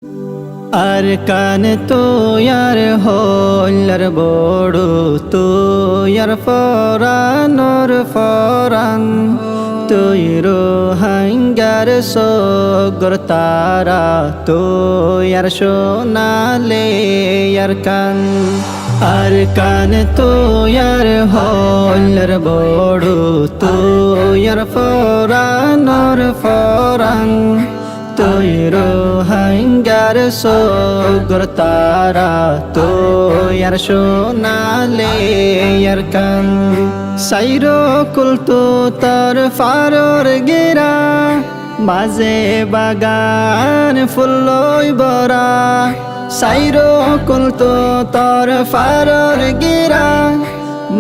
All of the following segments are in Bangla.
আর কান তো ইয়ার হল্লার বড় তো ইয়ার ফরানোর ফরান তুই রোহাঙ্গার সগর তারা তো ইয়ার সোনালে ইয়ার কান আর কান তো ইয়ার হল্লার বড় তো ইয়ার ফরানোর ফরান তুই রোহাঙ্গার সগর তারা তো ইয়ার সোনালে ইয়ার কান সাইরো কুলতো তার ফারর গেরা মাঝে বাগান ফুল্লই বরা সাইরো কুলতো তার ফারর গেরা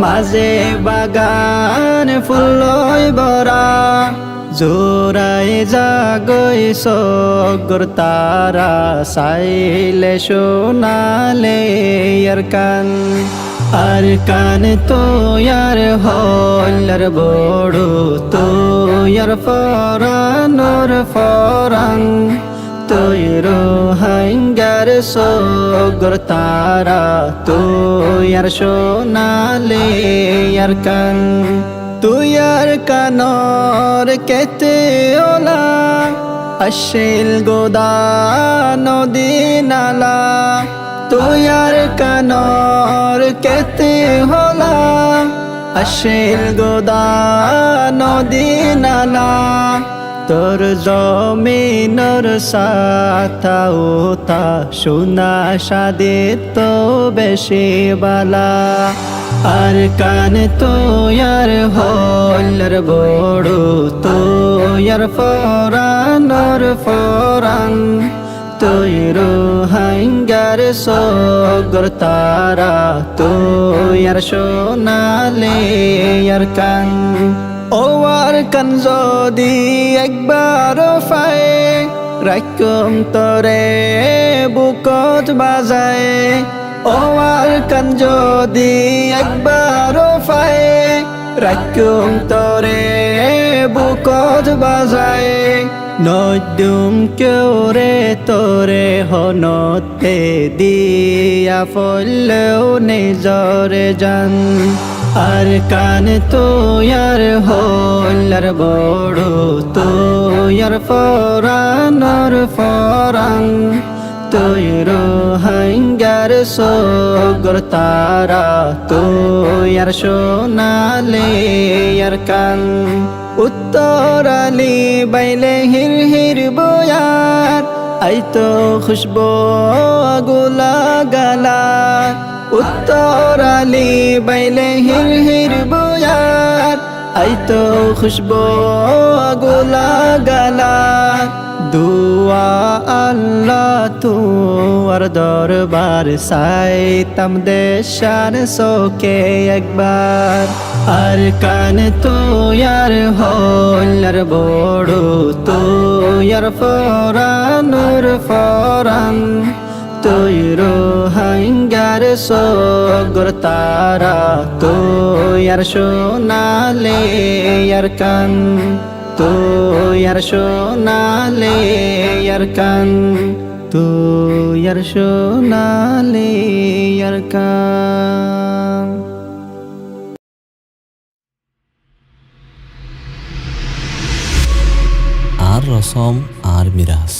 মাঝে বাগান ফুল্লই বরা জোরায় জাগই সগর তারা সাইলে সোনালে ইয়ার কান আর কান তো ইয়ার হল্লার বড় তো ইয়ার ফরানোর ফরান তুই রোহাঙ্গার সগর তারা তো ইয়ার সোনালে ইয়ার কান তুই আর কানর কেতে ওলা আশিল গোদা নদী নালা তুই আর কানর কেতে হলা আশিল গোদা নদী নালা তোর জমিনর সাথা ওতা সোনা সাদে তো বেশি বালা আর কান তো ইয়ার হল্লার বড় তো ইয়ার ফরানোর ফরান তুই রোহাঙ্গার সগর তারা তো ইয়ার সোনালে ইয়ার কান ও আর কান যদি একবার পায় রাখুম তরে বুকত বাজায় ও আর কান যদি একবার পায় রাখুম তরে বুকত বাজায় নদুম কেউ রে তোরে হনতে দিয়া ফলেও নিজরে জান আর কান তো ইয়ার হল্লার বড় তো ইয়ার ফরানোর ফরান তুই রোহাঙ্গার সগর তারা তো ইয়ার সোনালে ইয়ার কান উত্তরালি বাইলে হির হির বয়ার আই তো খুশবো গুলা গালা উত্তরালি বাইলে হির হির বয়ার আই তো খুশবো গুলা গালা দুয়া আল্লাহ তুয়ার দরবার সাইতাম দেশান সোকে একবার আর কান তো ইয়ার হল্লার বড় তো ইয়ার ফরানোর ফরান তুই রোহাঙ্গার সগর তারা তো ইয়ার সোনালে ইয়ার কান তো ইয়ার সোনালে ইয়ার কান তো ইয়ার সোনালে ইয়ার কান আর রসম আর মিরাজ